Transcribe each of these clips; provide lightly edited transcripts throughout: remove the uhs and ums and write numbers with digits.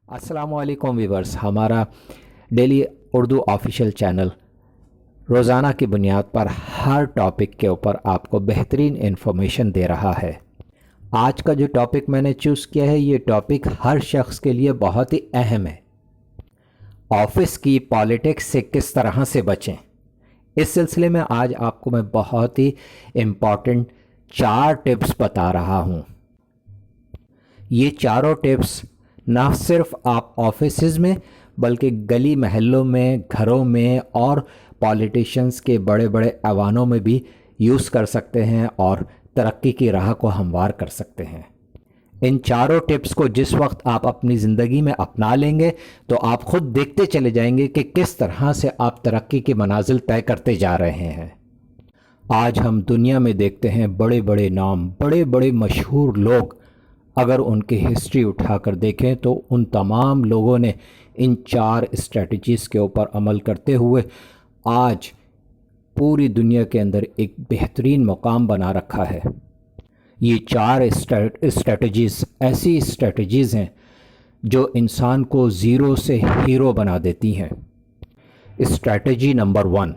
अस्सलाम वालेकुम व्यूवर्स। हमारा डेली उर्दू ऑफिशियल चैनल रोज़ाना की बुनियाद पर हर टॉपिक के ऊपर आपको बेहतरीन इन्फॉर्मेशन दे रहा है। आज का जो टॉपिक मैंने चूज़ किया है, ये टॉपिक हर शख्स के लिए बहुत ही अहम है। ऑफिस की पॉलिटिक्स से किस तरह से बचें, इस सिलसिले में आज आपको मैं बहुत ही इम्पॉर्टेंट 4 टिप्स बता रहा हूँ। ये चारों टिप्स ना सिर्फ आप ऑफिसेज़ में बल्कि गली महल्लों में, घरों में और पॉलिटिशियंस के बड़े बड़े ऐवानों में भी यूज़ कर सकते हैं और तरक्की की राह को हमवार कर सकते हैं। इन चारों टिप्स को जिस वक्त आप अपनी ज़िंदगी में अपना लेंगे तो आप ख़ुद देखते चले जाएंगे कि किस तरह से आप तरक्की की मनाजिल तय करते जा रहे हैं। आज हम दुनिया में देखते हैं बड़े बड़े नाम, बड़े बड़े मशहूर लोग, अगर उनकी हिस्ट्री उठाकर देखें तो उन तमाम लोगों ने इन 4 स्ट्रेटजीज़ के ऊपर अमल करते हुए आज पूरी दुनिया के अंदर एक बेहतरीन मुकाम बना रखा है। ये 4 स्ट्रेटजीज़ ऐसी स्ट्रेटजीज़ हैं जो इंसान को ज़ीरो से हीरो बना देती हैं। Strategy number 1,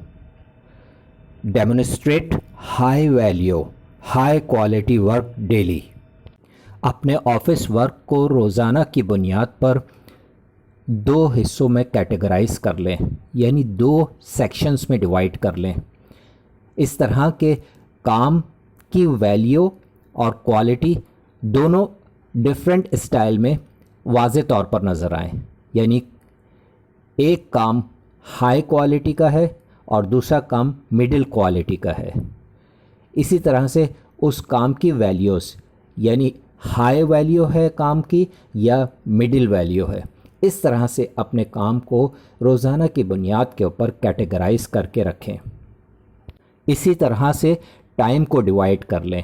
demonstrate high value high quality work daily. अपने ऑफिस वर्क को रोज़ाना की बुनियाद पर 2 हिस्सों में कैटेगराइज कर लें, यानी 2 सेक्शंस में डिवाइड कर लें। इस तरह के काम की वैल्यू और क्वालिटी दोनों डिफरेंट स्टाइल में वाज़े तौर पर नज़र आएँ, यानी एक काम हाई क्वालिटी का है और दूसरा काम मिडिल क्वालिटी का है। इसी तरह से उस काम की वैल्यूज़, यानी हाई वैल्यू है काम की या मिडिल वैल्यू है, इस तरह से अपने काम को रोज़ाना की बुनियाद के ऊपर कैटेगराइज करके रखें। इसी तरह से टाइम को डिवाइड कर लें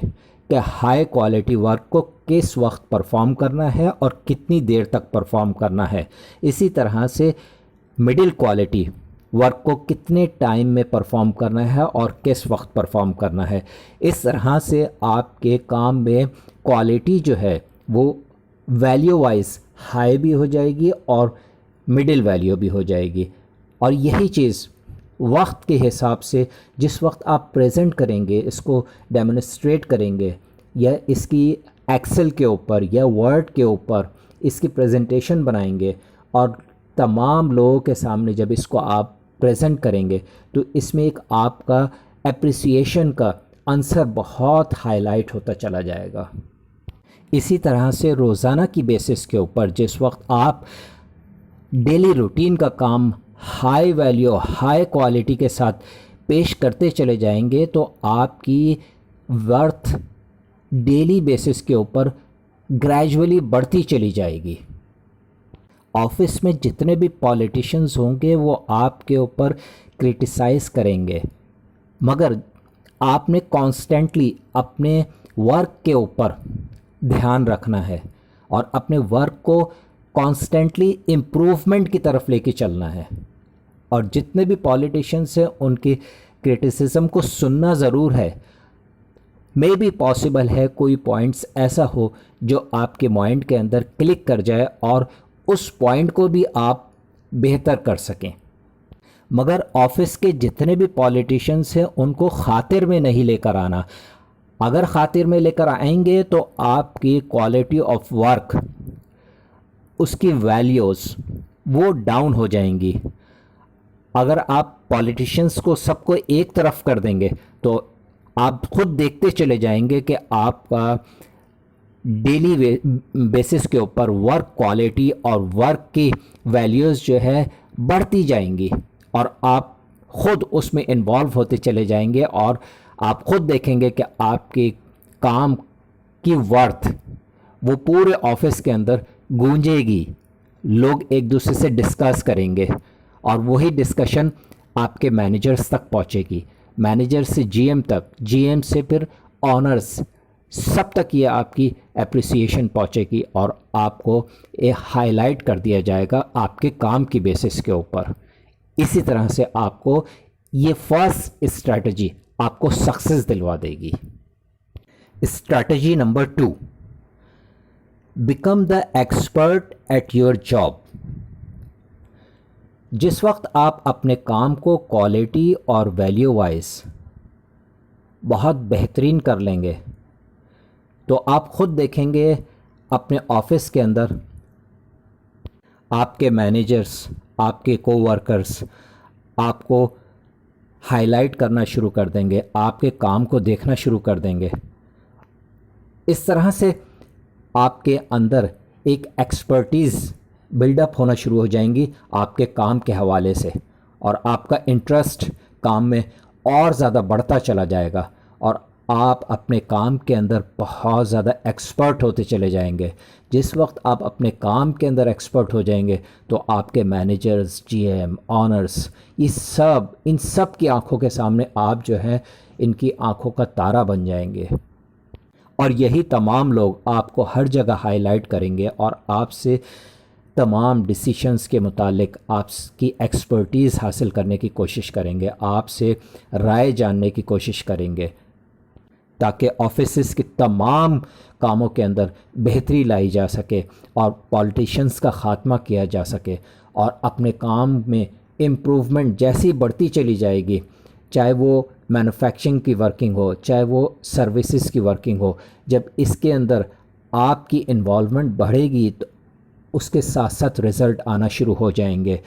कि हाई क्वालिटी वर्क को किस वक्त परफॉर्म करना है और कितनी देर तक परफॉर्म करना है। इसी तरह से मिडिल क्वालिटी वर्क को कितने टाइम में परफॉर्म करना है और किस वक्त परफॉर्म करना है। इस तरह से आपके काम में क्वालिटी जो है वो वैल्यू वाइज हाई भी हो जाएगी और मिडिल वैल्यू भी हो जाएगी। और यही चीज़ वक्त के हिसाब से जिस वक्त आप प्रेजेंट करेंगे, इसको डेमोन्स्ट्रेट करेंगे या इसकी एक्सेल के ऊपर या वर्ड के ऊपर इसकी प्रेजेंटेशन बनाएंगे और तमाम लोगों के सामने जब इसको आप प्रेजेंट करेंगे तो इसमें एक आपका एप्रिसिएशन का आंसर बहुत हाईलाइट होता चला जाएगा। इसी तरह से रोज़ाना की बेसिस के ऊपर जिस वक्त आप डेली रूटीन का काम हाई वैल्यू हाई क्वालिटी के साथ पेश करते चले जाएंगे तो आपकी वर्थ डेली बेसिस के ऊपर ग्रेजुअली बढ़ती चली जाएगी। ऑफिस में जितने भी पॉलिटिशियंस होंगे वो आपके ऊपर क्रिटिसाइज़ करेंगे, मगर आपने कॉन्स्टेंटली अपने वर्क के ऊपर ध्यान रखना है और अपने वर्क को कॉन्स्टेंटली इम्प्रूवमेंट की तरफ लेके चलना है। और जितने भी पॉलिटिशियंस हैं उनकी क्रिटिसिज्म को सुनना ज़रूर है। मे बी पॉसिबल है कोई पॉइंट्स ऐसा हो जो आपके माइंड के अंदर क्लिक कर जाए और उस पॉइंट को भी आप बेहतर कर सकें, मगर ऑफिस के जितने भी पॉलिटिशियंस हैं उनको खातिर में नहीं लेकर आना। अगर खातिर में लेकर आएंगे तो आपकी क्वालिटी ऑफ वर्क, उसकी वैल्यूज़ वो डाउन हो जाएंगी। अगर आप पॉलिटिशियंस को सबको एक तरफ कर देंगे तो आप खुद देखते चले जाएंगे कि आपका डेली बेसिस के ऊपर वर्क क्वालिटी और वर्क की वैल्यूज़ जो है बढ़ती जाएंगी और आप ख़ुद उसमें इन्वॉल्व होते चले जाएंगे और आप ख़ुद देखेंगे कि आपके काम की वर्थ वो पूरे ऑफिस के अंदर गूंजेगी। लोग एक दूसरे से डिस्कस करेंगे और वही डिस्कशन आपके मैनेजर्स तक पहुंचेगी, मैनेजर से जीएम तक, जीएम से फिर ऑनर्स, सब तक ये आपकी एप्रिसिएशन पहुंचेगी और आपको एक हाईलाइट कर दिया जाएगा आपके काम की बेसिस के ऊपर। इसी तरह से आपको ये फर्स्ट स्ट्रैटेजी आपको सक्सेस दिलवा देगी। Strategy number 2, become the expert at your job. जिस वक्त आप अपने काम को क्वालिटी और वैल्यू वाइज बहुत बेहतरीन कर लेंगे तो आप ख़ुद देखेंगे अपने ऑफिस के अंदर आपके मैनेजर्स, आपके कोवर्कर्स आपको हाईलाइट करना शुरू कर देंगे, आपके काम को देखना शुरू कर देंगे। इस तरह से आपके अंदर एक एक्सपर्टीज़ बिल्डअप होना शुरू हो जाएंगी आपके काम के हवाले से, और आपका इंटरेस्ट काम में और ज़्यादा बढ़ता चला जाएगा और आप अपने काम के अंदर बहुत ज़्यादा एक्सपर्ट होते चले जाएंगे। जिस वक्त आप अपने काम के अंदर एक्सपर्ट हो जाएंगे तो आपके मैनेजर्स, जीएम, ऑनर्स, इन सब की आंखों के सामने आप जो है इनकी आंखों का तारा बन जाएंगे, और यही तमाम लोग आपको हर जगह हाईलाइट करेंगे और आपसे तमाम डिसीशंस के मुतालिक आपकी एक्सपर्टीज़ हासिल करने की कोशिश करेंगे, आपसे राय जानने की कोशिश करेंगे, ताकि ऑफिस के तमाम कामों के अंदर बेहतरी लाई जा सके और पॉलिटिशियंस का ख़ात्मा किया जा सके, और अपने काम में इम्प्रूवमेंट जैसी बढ़ती चली जाएगी, चाहे वो मैन्युफैक्चरिंग की वर्किंग हो, चाहे वो सर्विसेज की वर्किंग हो। जब इसके अंदर आपकी इन्वॉल्वमेंट बढ़ेगी तो उसके साथ साथ रिज़ल्ट आना शुरू हो जाएंगे,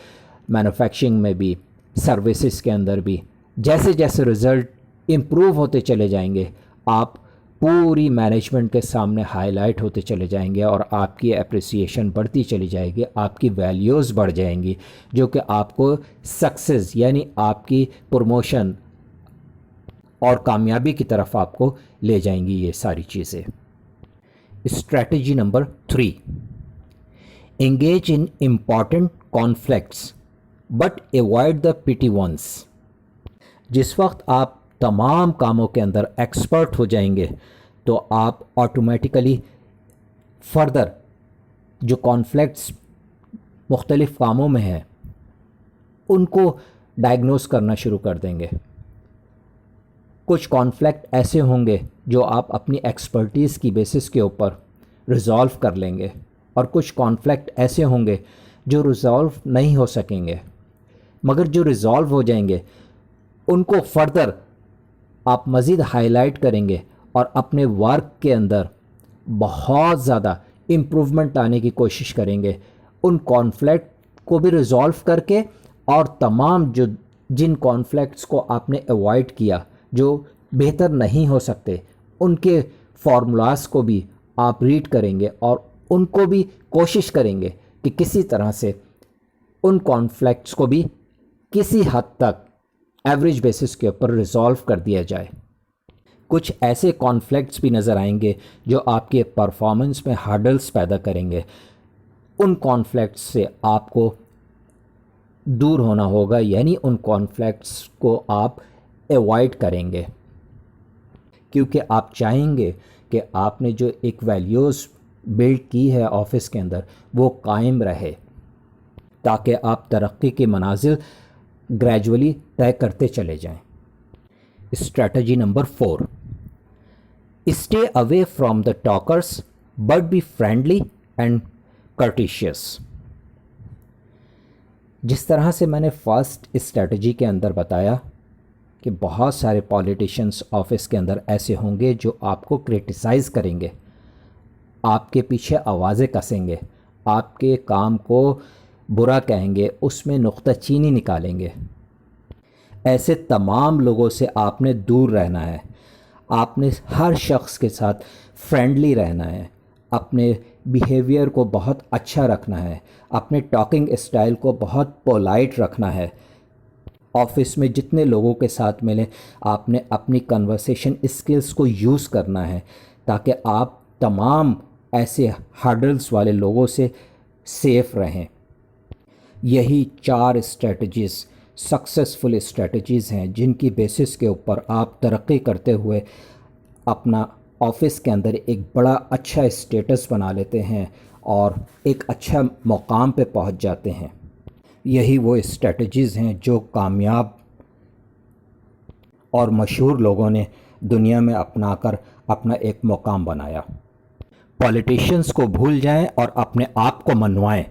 मैन्युफैक्चरिंग में भी, सर्विसेज के अंदर भी। जैसे जैसे रिज़ल्ट इम्प्रूव होते चले जाएंगे आप पूरी मैनेजमेंट के सामने हाईलाइट होते चले जाएंगे और आपकी एप्रिसिएशन बढ़ती चली जाएगी, आपकी वैल्यूज़ बढ़ जाएंगी, जो कि आपको सक्सेस यानी आपकी प्रमोशन और कामयाबी की तरफ आपको ले जाएंगी ये सारी चीज़ें। Strategy number 3, engage in important conflicts but avoid the petty ones। जिस वक्त आप तमाम कामों के अंदर एक्सपर्ट हो जाएंगे तो आप ऑटोमेटिकली फर्दर जो कॉन्फ्लिक्ट्स मुख्तलिफ़ कामों में हैं उनको डायग्नोस करना शुरू कर देंगे। कुछ कॉन्फ्लिक्ट ऐसे होंगे जो आप अपनी एक्सपर्टीज़ की बेसिस के ऊपर रिज़ॉल्व कर लेंगे, और कुछ कॉन्फ्लिक्ट ऐसे होंगे जो रिज़ॉल्व नहीं हो सकेंगे, मगर जो रिज़ॉल्व हो जाएंगे उनको फर्दर आप मज़ीद हाईलाइट करेंगे और अपने वर्क के अंदर बहुत ज़्यादा इम्प्रूवमेंट आने की कोशिश करेंगे, उन कॉन्फ्लिक्ट को भी रिज़ॉल्व करके, और तमाम जिन कॉन्फ्लिक्ट्स को आपने अवॉइड किया जो बेहतर नहीं हो सकते उनके फार्मूलाज को भी आप रीड करेंगे और उनको भी कोशिश करेंगे कि किसी तरह से उन कॉन्फ्लिक्ट्स को भी किसी हद तक एवरेज बेसिस के ऊपर रिज़ॉल्व कर दिया जाए। कुछ ऐसे कॉन्फ्लिक्ट्स भी नज़र आएंगे जो आपके परफॉर्मेंस में हर्डल्स पैदा करेंगे। उन कॉन्फ्लिक्ट्स से आपको दूर होना होगा, यानी उन कॉन्फ्लिक्ट्स को आप अवॉइड करेंगे, क्योंकि आप चाहेंगे कि आपने जो एक वैल्यूज़ बिल्ड की है ऑफिस के अंदर वो कायम रहे, ताकि आप तरक्की के मनाजिल ग्रेजुअली तय करते चले जाएं। Strategy number 4, stay away from the talkers but be friendly and courteous. जिस तरह से मैंने फर्स्ट स्ट्रैटेजी के अंदर बताया कि बहुत सारे पॉलिटिशियंस ऑफिस के अंदर ऐसे होंगे जो आपको क्रिटिसाइज़ करेंगे, आपके पीछे आवाज़ें कसेंगे, आपके काम को बुरा कहेंगे, उसमें नुक्ताचीनी निकालेंगे। ऐसे तमाम लोगों से आपने दूर रहना है। आपने हर शख्स के साथ फ्रेंडली रहना है, अपने बिहेवियर को बहुत अच्छा रखना है, अपने टॉकिंग स्टाइल को बहुत पोलाइट रखना है। ऑफिस में जितने लोगों के साथ मिलें आपने अपनी कन्वर्सेशन स्किल्स को यूज़ करना है, ताकि आप तमाम ऐसे हर्डल्स वाले लोगों से सेफ़ रहें। यही 4 स्ट्रेटजीज़ सक्सेसफुल स्ट्रेटजीज़ हैं जिनकी बेसिस के ऊपर आप तरक्की करते हुए अपना ऑफिस के अंदर एक बड़ा अच्छा स्टेटस बना लेते हैं और एक अच्छा मुकाम पे पहुंच जाते हैं। यही वो स्ट्रेटजीज़ हैं जो कामयाब और मशहूर लोगों ने दुनिया में अपनाकर अपना एक मुकाम बनाया। پولیٹیشنز کو بھول جائیں اور اپنے آپ کو منوائیں۔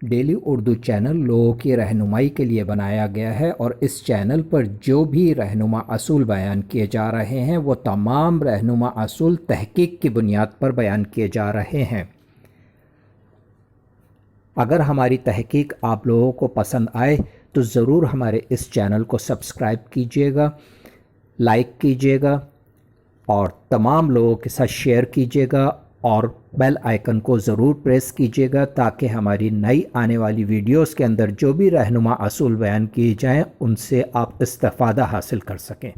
ڈیلی اردو چینل لوگوں کی رہنمائی کے لیے بنایا گیا ہے اور اس چینل پر جو بھی رہنما اصول بیان کیے جا رہے ہیں وہ تمام رہنما اصول تحقیق کی بنیاد پر بیان کیے جا رہے ہیں۔ اگر ہماری تحقیق آپ لوگوں کو پسند آئے تو ضرور ہمارے اس چینل کو سبسکرائب کیجیے گا، لائک کیجیے گا اور تمام لوگوں کے ساتھ شیئر کیجیے گا اور بیل آئیکن کو ضرور پریس کیجیے گا تاکہ ہماری نئی آنے والی ویڈیوز کے اندر جو بھی رہنما اصول بیان کیے جائیں ان سے آپ استفادہ حاصل کر سکیں۔